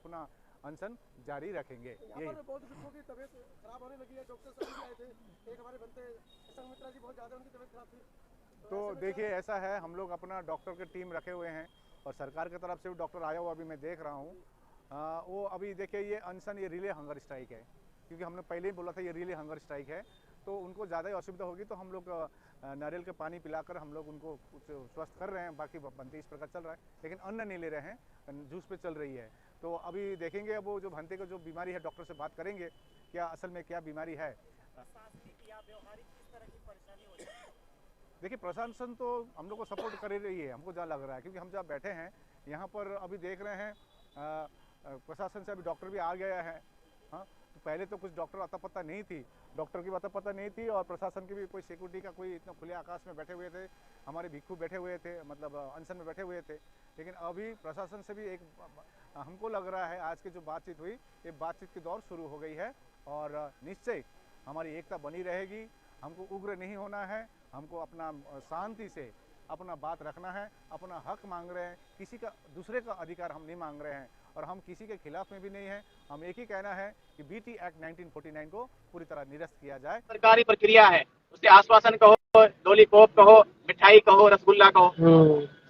अपना अनशन जारी रखेंगे। यही बहुत लोगों की तबीयत खराब होने लगी है, डॉक्टर सभी आए थे, एक हमारे बनते संगमित्रा जी बहुत ज़्यादा उनकी तबीयत खराब थी। तो देखिए ऐसा है, हम लोग अपना डॉक्टर की टीम रखे हुए हैं और सरकार की तरफ से भी डॉक्टर आया हुआ अभी मैं देख रहा हूँ। वो अभी देखिए ये अनशन ये रिले हंगर स्ट्राइक है, क्योंकि हमने पहले ही बोला था ये रिले हंगर स्ट्राइक है, तो उनको ज़्यादा ही असुविधा होगी, तो हम लोग नारियल के पानी पिलाकर हम लोग उनको कुछ स्वस्थ कर रहे हैं। बाकी भंते इस प्रकार चल रहा है, लेकिन अन्न नहीं ले रहे हैं, जूस पे चल रही है। तो अभी देखेंगे अब वो जो भंते को जो बीमारी है डॉक्टर से बात करेंगे क्या असल में क्या बीमारी है। देखिए प्रशासन तो हम लोग को सपोर्ट कर ही रही है, हमको जहाँ लग रहा है, क्योंकि हम जहाँ बैठे हैं यहाँ पर अभी देख रहे हैं प्रशासन से अभी डॉक्टर भी आ गया है। हाँ, तो पहले तो कुछ डॉक्टर अता पता नहीं थी, डॉक्टर की अता पता नहीं थी और प्रशासन की भी कोई सिक्योरिटी का कोई इतना खुले आकाश में बैठे हुए थे, हमारे भिक्खू बैठे हुए थे, मतलब अनशन में बैठे हुए थे। लेकिन अभी प्रशासन से भी एक हमको लग रहा है आज की जो बातचीत हुई ये बातचीत की दौर शुरू हो गई है और निश्चय हमारी एकता बनी रहेगी। हमको उग्र नहीं होना है, हमको अपना शांति से अपना बात रखना है, अपना हक मांग रहे हैं, किसी का दूसरे का अधिकार हम नहीं मांग रहे हैं और हम किसी के खिलाफ में भी नहीं है। हम एक ही कहना है कि बीटी एक्ट 1949 को पूरी तरह निरस्त किया जाए। सरकारी प्रक्रिया है, उसे आश्वासन कहो, लॉलीपॉप कहो, मिठाई कहो, रसगुल्ला कहो,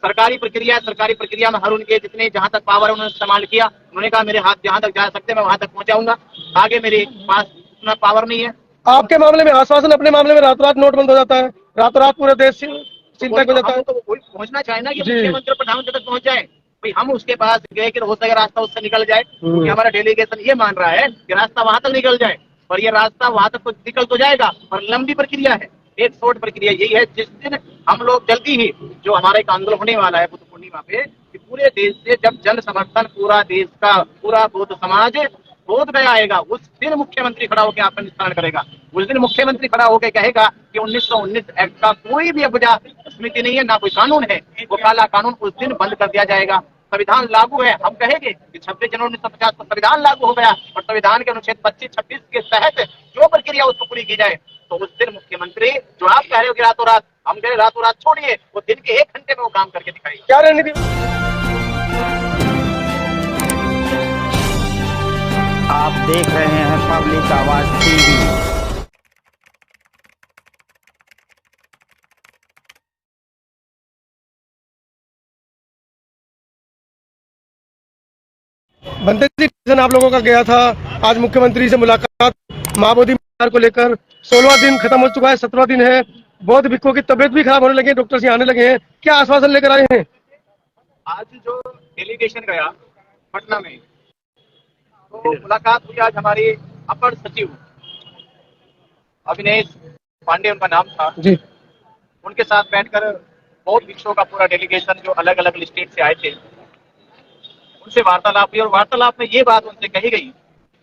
सरकारी प्रक्रिया। सरकारी प्रक्रिया में हर उनके जितने जहां तक पावर है उन्होंने इस्तेमाल किया। उन्होंने कहा मेरे हाथ जहां तक जा सकते मैं वहां तक पहुंचाऊंगा, आगे मेरे पास उतना पावर नहीं है। आपके मामले में आश्वासन, अपने मामले में रातों रात नोट बंद हो जाता है, रातों रात पूरे देश चिंता हो जाता है। तो पहुंचना चाहिए ना कि मुख्यमंत्री प्रधानमंत्री तक पहुंच जाए। भाई हम उसके पास गए कि हो सके रास्ता उससे निकल जाए, क्योंकि हमारा डेलीगेशन ये मान रहा है कि रास्ता वहां तक निकल जाए, पर ये रास्ता वहां तक तो निकल तो जाएगा पर लंबी प्रक्रिया है। एक शॉर्ट प्रक्रिया यही है, जिस दिन हम लोग जल्दी ही जो हमारा एक आंदोलन होने वाला है बुद्ध पूर्णिमा पे, कि पूरे देश से जब जन समर्थन पूरा देश का पूरा बौद्ध समाज बोध गया आएगा, उस दिन मुख्यमंत्री खड़ा होकर आपका निस्तारण करेगा। उस दिन मुख्यमंत्री खड़ा होकर कहेगा कि 1919 एक्ट का कोई भी वजह समिति नहीं है, ना कोई कानून है, वो काला कानून उस दिन बंद कर दिया जाएगा। संविधान लागू है, हम कहेंगे कि 26 जनवरी 1950 को संविधान लागू हो गया और संविधान के अनुच्छेद 25-26 के तहत जो प्रक्रिया उसको पूरी की जाए, तो उस दिन मुख्यमंत्री जो आप कह रहे हो कि रातों रात, हम कह रहे रातों रात छोड़िए, वो दिन के 1 घंटे में वो काम करके दिखाएंगे। क्या रणनीति? आप देख रहे हैं पब्लिक आवाज टीवी। बनते जी आप लोगों का गया था, आज मुख्यमंत्री से मुलाकात महाबोधि विहार को लेकर 16वां दिन खत्म हो चुका है, 17वां दिन है। बहुत भिक्खुओं की तबीयत भी खराब होने लगी है, डॉक्टर से आने लगे हैं, क्या आश्वासन लेकर आए हैं? आज जो डेलीगेशन गया पटना में, तो मुलाकात हुई आज हमारे अपर सचिव अविनेश पांडे उनका नाम था जी। उनके साथ बैठकर बहुत भिक्षुओं का पूरा डेलीगेशन जो अलग अलग स्टेट से आए थे उनसे वार्तालाप हुई और वार्तालाप में ये बात उनसे कही गई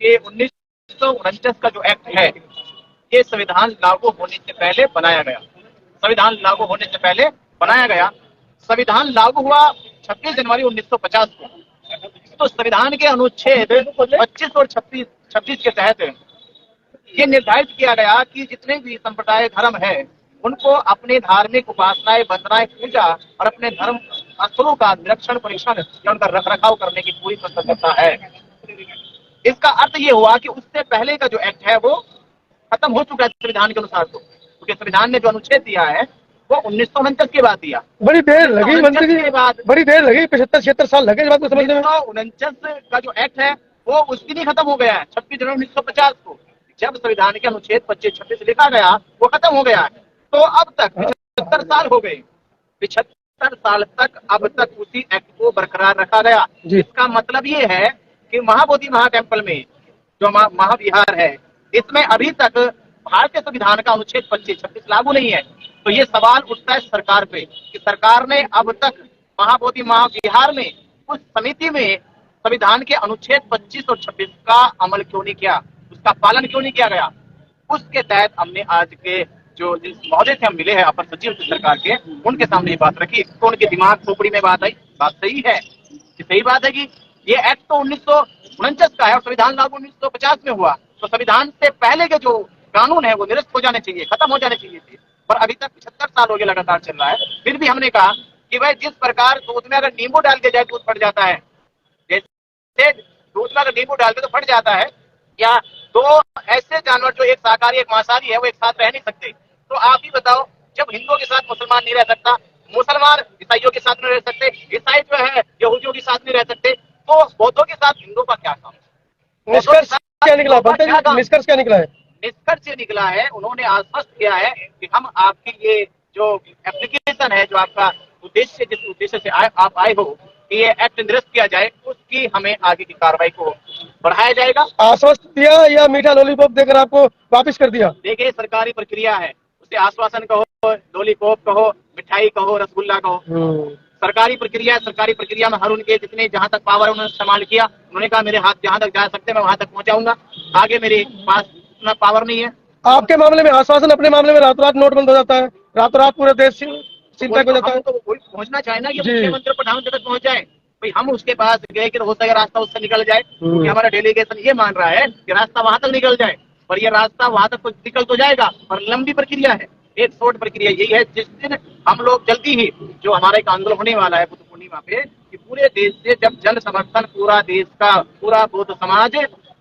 कि 1949 का जो एक्ट है ये संविधान लागू होने से पहले बनाया गया। संविधान लागू होने से पहले बनाया गया। संविधान लागू हुआ 26 जनवरी 1950 को। तो संविधान के अनुच्छेद 25 और 26 के तहत ये निर्धारित किया गया कि जितने भी संप्रदाय धर्म है उनको अपने धार्मिक उपासनाएं, वंदनाएं, पूजा और अपने धर्म स्थलों का निरीक्षण, परीक्षण या उनका रख रखाव करने की पूरी स्वतंत्रता है। इसका अर्थ ये हुआ कि उससे पहले का जो एक्ट है वो खत्म हो चुका है संविधान के अनुसार, तो क्योंकि संविधान ने जो अनुच्छेद दिया है वो 1949 के बाद दिया। बड़ी देर लगी मंत्री जी, बड़ी देर लगी, 75-76 साल लगे इस बात को समझने में। 1949 का जो एक्ट है वो उस दिन ही खत्म हो गया है, 26 जनवरी 1950 को जब संविधान के अनुच्छेद 25-26 लिखा गया वो खत्म हो गया है। तो अब तक 75 साल हो गए, 75 साल तक अब तक उसी एक्ट को बरकरार रखा गया। इसका मतलब ये है कि महाबोधि महाटेम्पल में जो महाविहार है इसमें अभी तक भारतीय संविधान का अनुच्छेद 25-26 लागू नहीं है। तो ये सवाल उठता है सरकार पे कि सरकार ने अब तक महाबोधि महाविहार में उस समिति में संविधान के अनुच्छेद 25 और 26 का अमल क्यों नहीं किया, उसका पालन क्यों नहीं किया गया। उसके तहत हमने आज के जो जिस महोदय से हम मिले हैं अपर सचिव सरकार के, उनके सामने ये बात रखी तो उनके दिमाग खोपड़ी में बात आई। बात सही है कि सही बात है कि ये एक्ट तो 1949 का है और संविधान लागू 1950 में हुआ, तो संविधान से पहले के जो कानून है वो निरस्त हो जाने चाहिए, खत्म हो जाने चाहिए थे। पर अभी तक 75 साल हो गए लगातार चल रहा है। फिर भी हमने कहा कि भाई जिस प्रकार दूध में अगर नींबू डाल के जाए दूध बढ़ जाता है, जैसे दूध में नींबू डालते तो फट जाता है, या दो ऐसे जानवर जो एक शाकाहारी एक मांसाहारी है वो एक साथ रह नहीं सकते। तो आप ही बताओ, जब हिंदुओं के साथ मुसलमान नहीं रह सकता, मुसलमान ईसाइयों के साथ नहीं रह सकते, ईसाई जो है यहूदियों के साथ नहीं रह सकते, तो बौद्धों के साथ हिंदुओं का क्या काम? बौद्धों के निष्कर्ष साथ क्या निकला हिंदुओं का पंडित क्या जी, काम? निष्कर्ष क्या निकला है? निष्कर्ष ये निकला है, उन्होंने आश्वस्त किया है कि हम आपकी ये जो एप्लीकेशन है, जो आपका उद्देश्य जिस उद्देश्य से आप आए हो कि ये एक्ट निरस्त किया जाए, उसकी हमें आगे की कार्रवाई को बढ़ाया जाएगा। आश्वस्त दिया या मीठा लॉलीपॉप देकर आपको वापस कर दिया? देखिए, सरकारी प्रक्रिया है, उसे आश्वासन कहो, लॉलीपॉप कहो, मिठाई कहो, रसगुल्ला कहो, सरकारी प्रक्रिया है। सरकारी प्रक्रिया में हर उनके जितने जहां तक पावर है उन्होंने इस्तेमाल किया। उन्होंने कहा मेरे हाथ जहां तक जा सकते मैं वहां तक पहुंचाऊंगा, आगे मेरे पास इतना पावर नहीं है। आपके मामले में आश्वासन, अपने मामले में रातों रात नोट बंद हो जाता है, रातों रात पूरे देश चिंता हो जाता है। तो वही पहुंचना चाहे ना कि मुख्यमंत्री प्रधानमंत्री तक पहुंच जाए, भाई हम उसके पास गए कि हो सके रास्ता उससे निकल जाए, क्योंकि हमारा डेलीगेशन ये मान रहा है कि रास्ता वहां तक निकल जाए, पर ये रास्ता वहां तक निकल तो जाएगा पर लंबी प्रक्रिया है। एक शॉर्ट प्रक्रिया यही है, जिस दिन हम लोग जल्दी ही जो हमारा एक आंदोलन होने वाला है बुद्ध पूर्णिमा पे, कि पूरे देश से जब जन समर्थन पूरा देश का पूरा बौद्ध समाज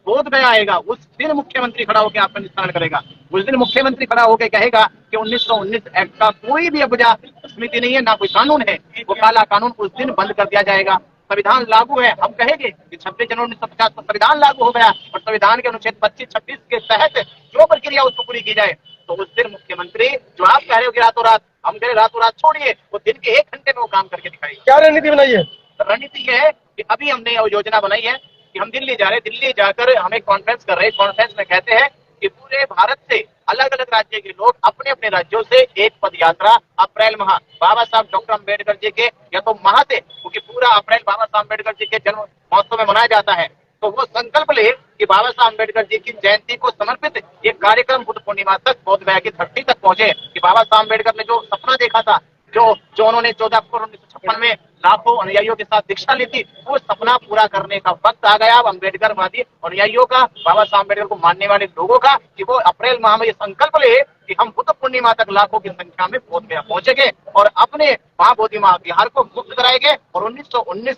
बोध गया आएगा, उस दिन मुख्यमंत्री खड़ा होकर आपका निस्तारण करेगा। उस दिन मुख्यमंत्री खड़ा होकर कहेगा कि 1919 एक्ट का कोई भी अबजा समिति नहीं है, ना कोई कानून है, वो काला कानून उस दिन बंद कर दिया जाएगा। संविधान लागू है, हम कहेंगे कि 26 जनवरी 1950 को संविधान लागू हो गया और संविधान के अनुच्छेद 25-26 के तहत जो प्रक्रिया उसको पूरी की जाए, तो उस दिन मुख्यमंत्री जो आप कह रहे हो कि रातों रात, हम कह रहे रातों रात छोड़िए, वो दिन के 1 घंटे में वो काम करके दिखाएगा। क्या रणनीति बनाई है? रणनीति यह है कि अभी हमने योजना बनाई है कि हम दिल्ली जा रहे हैं, दिल्ली जाकर हम एक कॉन्फ्रेंस कर रहे हैं। कॉन्फ्रेंस में कहते हैं कि पूरे भारत से अलग अलग राज्य के लोग अपने अपने राज्यों से एक पद यात्रा अप्रैल माह बाबा साहब डॉक्टर अम्बेडकर जी के या तो माह से, क्योंकि पूरा अप्रैल बाबा साहब अम्बेडकर जी के जन्म महोत्सव में मनाया जाता है, तो वो संकल्प ले कि बाबा साहब अम्बेडकर जी की जयंती को समर्पित एक कार्यक्रम बुद्ध पूर्णिमा तक बोध गया की धरती तक पहुंचे, कि बाबा साहब अम्बेडकर ने जो सपना देखा था, जो उन्होंने 14 अक्टूबर 1956 में लाखों अनुयायियों के साथ दीक्षा ली थी, वो सपना पूरा करने का वक्त आ गया। अब अम्बेडकरवादी अनुयायियों का, बाबा साहब अम्बेडकर को मानने वाले लोगों का, कि वो अप्रैल माह में ये संकल्प ले कि हम बुद्ध पूर्णिमा तक लाखों की संख्या में बोध गया पहुंचेंगे और अपने महाबोधि बिहार को मुक्त कराएंगे और 1949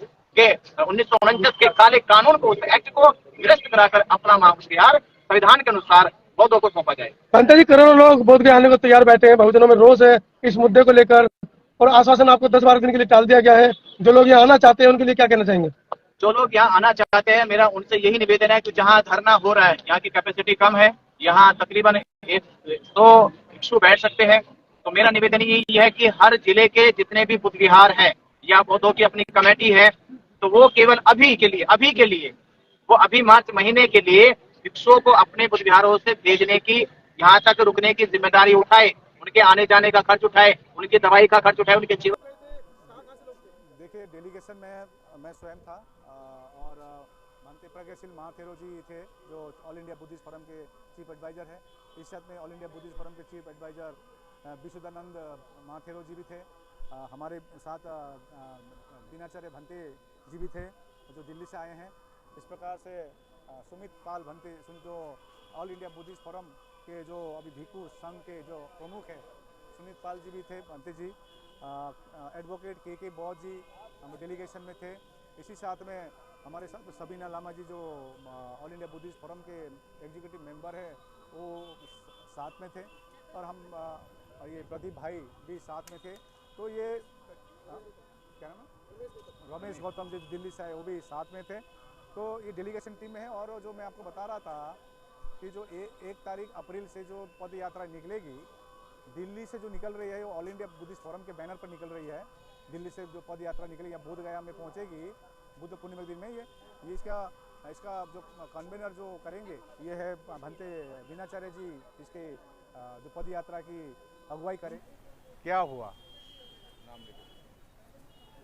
के काले कानून को, उस एक्ट को निरस्त कराकर अपना बिहार संविधान के अनुसार बौद्धों को सौंपा जाए। पंडित जी, करोड़ों लोग बोध गया आने को तैयार बैठे हैं, बहुजनों में रोष है इस मुद्दे को लेकर, और आश्वासन आपको 10-12 दिन के लिए टाल दिया गया है। जो लोग यहाँ आना चाहते हैं उनके लिए क्या कहना चाहेंगे? जो लोग यहाँ आना चाहते हैं, मेरा उनसे यही निवेदन है कि जहाँ धरना हो रहा है, यहाँ की कैपेसिटी कम है, यहाँ तकरीबन 100 भिक्षु बैठ सकते हैं, तो मेरा निवेदन यही है कि हर जिले के जितने भी बुद्ध विहार हैं या बौद्धों की अपनी कमेटी है, तो वो केवल अभी के लिए वो अभी मार्च महीने के लिए भिक्षुओं को अपने बुद्ध विहारों से भेजने की, यहाँ तक रुकने की जिम्मेदारी उठाए, उनके आने जाने का खर्च उठाए, उनकी दवाई का खर्च उठाए, उनके जीवन। देखिए, डेलीगेशन में मैं स्वयं था और महंत प्रज्ञाशील महाथेरो जी थे, जो ऑल इंडिया बुद्धिस्ट फोरम के चीफ एडवाइजर हैं। इस साथ में ऑल इंडिया बुद्धिस्ट फोरम के चीफ एडवाइजर विशुद्धानंद महाथेरो जी भी थे। हमारे साथ दिनाचार्य भंते जी भी थे, जो दिल्ली से आए हैं। इस प्रकार से सुमित पाल भंते, जो ऑल इंडिया बुद्धिस्ट फोरम के जो अभी भिक्षु संघ के जो प्रमुख हैं, सुमित पाल जी भी थे, भंते जी। एडवोकेट के बौद्ध जी हम डेलीगेशन में थे। इसी साथ में हमारे साथ सबीना लामा जी, जो ऑल इंडिया बुद्धिस्ट फोरम के एग्जीक्यूटिव मेंबर है, वो साथ में थे, और हम ये प्रदीप भाई भी साथ में थे। तो ये क्या नाम है, रमेश गौतम जी दिल्ली से आए, वो भी साथ में थे। तो ये डेलीगेशन टीम में है। और जो मैं आपको बता रहा था कि जो 1 तारीख अप्रैल से जो पद यात्रा निकलेगी, दिल्ली से जो निकल रही है, वो ऑल इंडिया बुद्धिस्ट फोरम के बैनर पर निकल रही है। दिल्ली से जो पद यात्रा निकलेगी, बोध गया में पहुंचेगी बुद्ध पूर्णिमा के दिन में। ये इसका जो कन्वेनर जो करेंगे, ये है भंते दिनाचार्य जी, इसके जो पद यात्रा की अगुवाई करें। क्या हुआ नाम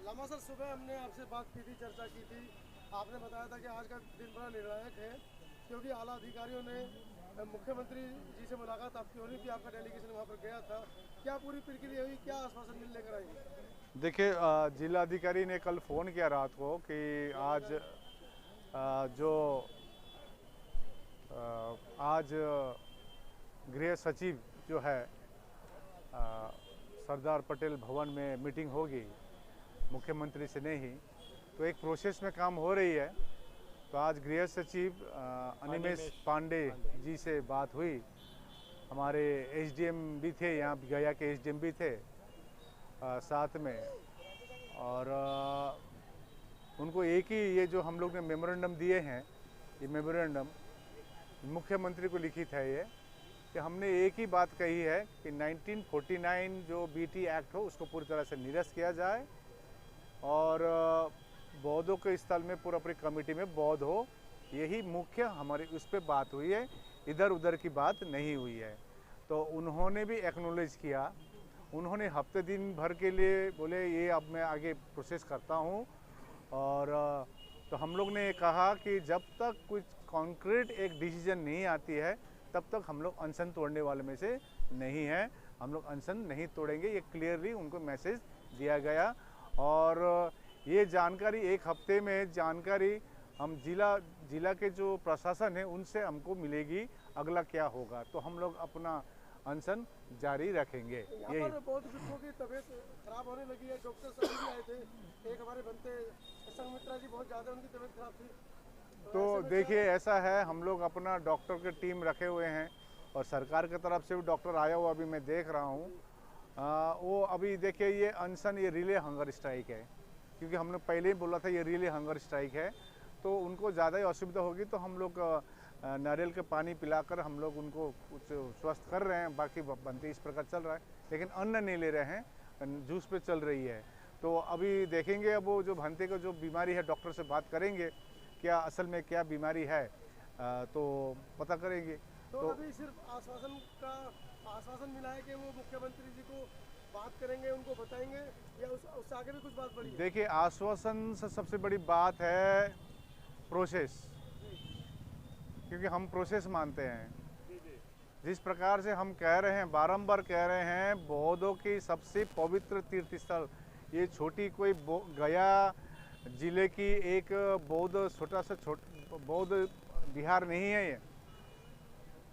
लामा सर, सुबह हमने आपसे बात की थी, चर्चा की थी। आपने बताया था कि आज का दिन बड़ा निर्णायक है, क्योंकि आला अधिकारियों ने मुख्यमंत्री जी से मुलाकात आपकी होनी थी, आपका डेलीगेशन वहाँ पर गया था। क्या पूरी प्रक्रिया हुई, क्या आश्वासन मिल लेकर आई? देखिए, जिलाधिकारी ने कल फ़ोन किया रात को कि आज गृह सचिव जो है सरदार पटेल भवन में मीटिंग होगी, मुख्यमंत्री से नहीं। तो एक प्रोसेस में काम हो रही है। तो आज गृह सचिव अनिमेष पांडे जी से बात हुई। हमारे एसडीएम भी थे, यहाँ गया के एसडीएम भी थे साथ में, और उनको एक ही ये जो हम लोग ने मेमोरेंडम दिए हैं, ये मेमोरेंडम मुख्यमंत्री को लिखित है ये, कि हमने एक ही बात कही है कि 1949 जो बीटी एक्ट हो उसको पूरी तरह से निरस्त किया जाए और बौद्धों के स्थल में पूरी कमेटी में बौद्ध हो, यही मुख्य हमारी उस पर बात हुई है, इधर उधर की बात नहीं हुई है। तो उन्होंने भी एक्नॉलेज किया, उन्होंने हफ्ते दिन भर के लिए बोले ये अब मैं आगे प्रोसेस करता हूँ, और तो हम लोग ने कहा कि जब तक कुछ कॉन्क्रीट एक डिसीजन नहीं आती है तब तक हम लोग अनशन तोड़ने वाले में से नहीं हैं, हम लोग अनशन नहीं तोड़ेंगे, ये क्लियरली उनको मैसेज दिया गया। और ये जानकारी एक हफ्ते में जानकारी हम जिला के जो प्रशासन है उनसे हमको मिलेगी अगला क्या होगा, तो हम लोग अपना अनशन जारी रखेंगे। यहाँ पर बहुत भिक्षुओं की तबीयत खराब होने लगी है, डॉक्टर सभी भी आए थे, एक हमारे बनते संघमित्रा जी बहुत ज़्यादा उनकी तबीयत खराब थी। तो देखिए ऐसा है, हम लोग अपना डॉक्टर की टीम रखे हुए हैं और सरकार की तरफ से भी डॉक्टर आया हुआ अभी मैं देख रहा हूँ। वो अभी देखिए ये अनशन ये रिले हंगर स्ट्राइक है, क्योंकि हमने पहले ही बोला था ये रिले हंगर स्ट्राइक है, तो उनको ज़्यादा ही असुविधा होगी तो हम लोग नारियल के पानी पिलाकर हम लोग उनको कुछ स्वस्थ कर रहे हैं, बाकी बनते इस प्रकार चल रहा है, लेकिन अन्न नहीं ले रहे हैं, जूस पे चल रही है। तो अभी देखेंगे अब वो जो भंते को जो बीमारी है डॉक्टर से बात करेंगे क्या असल में क्या बीमारी है, तो पता करेंगे। तो अभी सिर्फ आश्वासन मिला है कि वो मुख्यमंत्री जी को बात करेंगे, उनको बताएंगे, या उससे आगे भी कुछ बात बड़ी है? देखिए आश्वासन से सबसे बड़ी बात है प्रोसेस, क्योंकि हम प्रोसेस मानते हैं। जिस प्रकार से हम कह रहे हैं, बारंबार कह रहे हैं, बौद्धों की सबसे पवित्र तीर्थ स्थल ये छोटी कोई गया जिले की एक छोटा सा बौद्ध विहार नहीं है,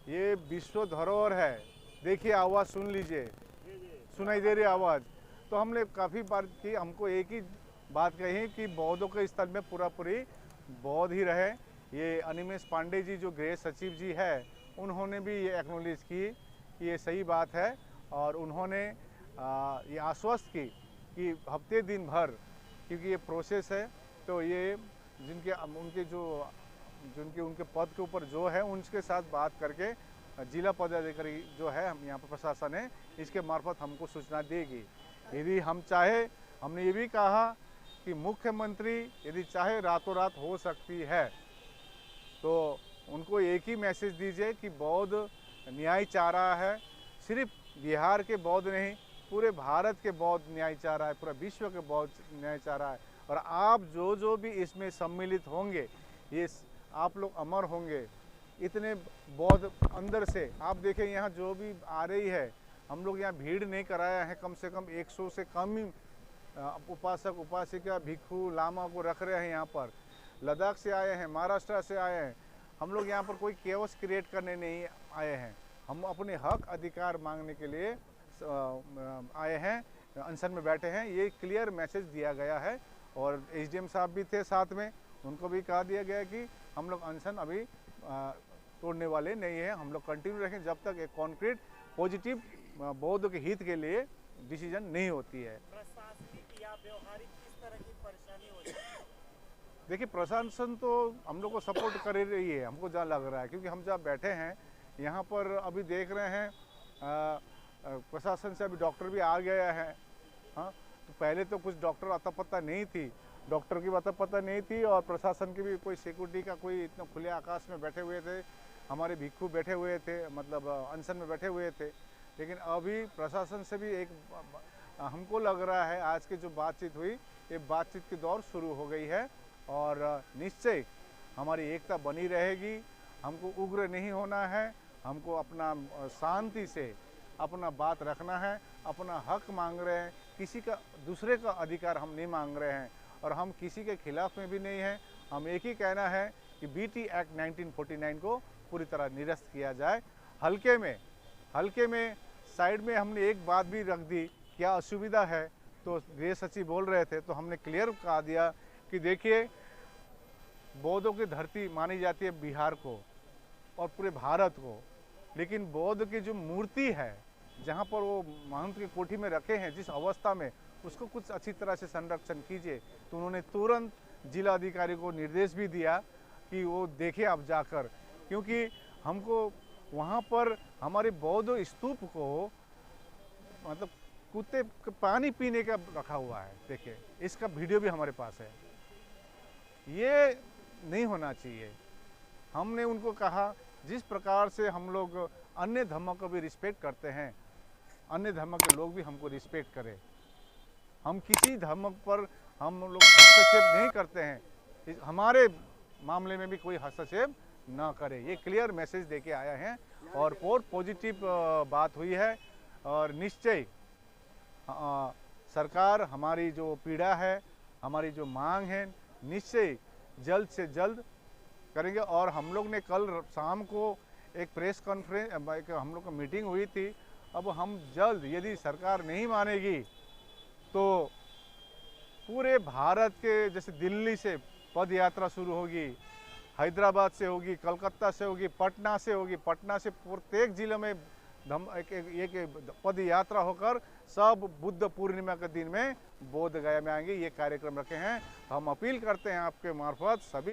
ये विश्व धरोहर है। देखिए आवाज़ सुन लीजिए, सुनाई दे रही आवाज़। तो हमने काफ़ी बार की, हमको एक ही बात कही कि बौद्धों के स्थल में पूरी बौद्ध ही रहे। ये अनिमेष पांडे जी जो गृह सचिव जी है उन्होंने भी ये एक्नॉलेज की कि ये सही बात है, और उन्होंने ये आश्वस्त की कि हफ्ते दिन भर, क्योंकि ये प्रोसेस है, तो ये उनके पद के ऊपर जो है उनके साथ बात करके जिला पदाधिकारी जो है हम यहाँ पर प्रशासन है इसके मार्फत हमको सूचना देगी। यदि हम चाहे, हमने ये भी कहा कि मुख्यमंत्री यदि चाहे रातों रात हो सकती है, तो उनको एक ही मैसेज दीजिए कि बौद्ध न्याय चाह रहा है, सिर्फ बिहार के बौद्ध नहीं पूरे भारत के बौद्ध न्याय चाह रहा है, पूरा विश्व के बौद्ध न्याय चाह रहा है, और आप जो भी इसमें सम्मिलित होंगे ये आप लोग अमर होंगे। इतने बौद्ध अंदर से आप देखें, यहाँ जो भी आ रही है, हम लोग यहाँ भीड़ नहीं कराया है, कम से कम 100 से कम ही उपासक उपासिका भिक्षु लामा को रख रहे हैं यहाँ पर। लद्दाख से आए हैं, महाराष्ट्र से आए हैं, हम लोग यहाँ पर कोई केओस क्रिएट करने नहीं आए हैं, हम अपने हक अधिकार मांगने के लिए आए हैं, अनशन में बैठे हैं। ये क्लियर मैसेज दिया गया है, और एसडीएम साहब भी थे साथ में, उनको भी कहा दिया गया कि हम लोग अनशन अभी तोड़ने वाले नहीं हैं, हम लोग कंटिन्यू रखें जब तक एक कॉन्क्रीट पॉजिटिव बौद्ध के हित के लिए डिसीजन नहीं होती है। प्रशासनिक या व्यवहारिक किस तरह की परेशानी हो रही है? देखिए प्रशासन तो हम लोग को सपोर्ट कर ही रही है, हमको जहाँ लग रहा है, क्योंकि हम जहाँ बैठे हैं यहाँ पर अभी देख रहे हैं प्रशासन से अभी डॉक्टर भी आ गया है। हाँ, तो पहले तो कुछ डॉक्टर अता पता नहीं थी, डॉक्टर की अता पता नहीं थी, और प्रशासन की भी कोई सिक्योरिटी का कोई इतना खुले आकाश में बैठे हुए थे, हमारे भिक्षु बैठे हुए थे, मतलब अनशन में बैठे हुए थे। लेकिन अभी प्रशासन से भी एक हमको लग रहा है आज की जो बातचीत हुई, ये बातचीत की दौर शुरू हो गई है, और निश्चय हमारी एकता बनी रहेगी। हमको उग्र नहीं होना है, हमको अपना शांति से अपना बात रखना है, अपना हक मांग रहे हैं, किसी का दूसरे का अधिकार हम नहीं मांग रहे हैं, और हम किसी के खिलाफ में भी नहीं हैं। हम एक ही कहना है कि बीटी एक्ट 1949 को पूरी तरह निरस्त किया जाए। हल्के में साइड में हमने एक बात भी रख दी, क्या असुविधा है, तो गृह सचिव बोल रहे थे, तो हमने क्लियर कहा दिया कि देखिए बौद्धों की धरती मानी जाती है बिहार को और पूरे भारत को, लेकिन बौद्ध की जो मूर्ति है जहाँ पर वो महंत की कोठी में रखे हैं जिस अवस्था में, उसको कुछ अच्छी तरह से संरक्षण कीजिए। तो उन्होंने तुरंत जिला अधिकारी को निर्देश भी दिया कि वो देखे आप जाकर, क्योंकि हमको वहाँ पर हमारे बौद्ध स्तूप को मतलब कुत्ते पानी पीने का रखा हुआ है। देखिए इसका वीडियो भी हमारे पास है। ये नहीं होना चाहिए। हमने उनको कहा जिस प्रकार से हम लोग अन्य धर्मों को भी रिस्पेक्ट करते हैं, अन्य धर्म के लोग भी हमको रिस्पेक्ट करें। हम किसी धर्म पर हम लोग हस्तक्षेप नहीं करते हैं, हमारे मामले में भी कोई हस्तक्षेप ना करे। ये क्लियर मैसेज देके आया है और बहुत पॉजिटिव बात हुई है। और निश्चय सरकार हमारी जो पीड़ा है, हमारी जो मांग है, निश्चय जल्द से जल्द करेंगे। और हम लोग ने कल शाम को एक प्रेस कॉन्फ्रेंस, एक हम लोग का मीटिंग हुई थी। अब हम जल्द, यदि सरकार नहीं मानेगी तो पूरे भारत के, जैसे दिल्ली से पद यात्रा शुरू होगी, हैदराबाद से होगी, कलकत्ता से होगी, पटना से होगी, पटना से प्रत्येक जिले में एक पद यात्रा होकर सब बुद्ध पूर्णिमा के दिन में बोध गया में आएंगे। ये कार्यक्रम रखे हैं। हम अपील करते हैं आपके मार्फत सभी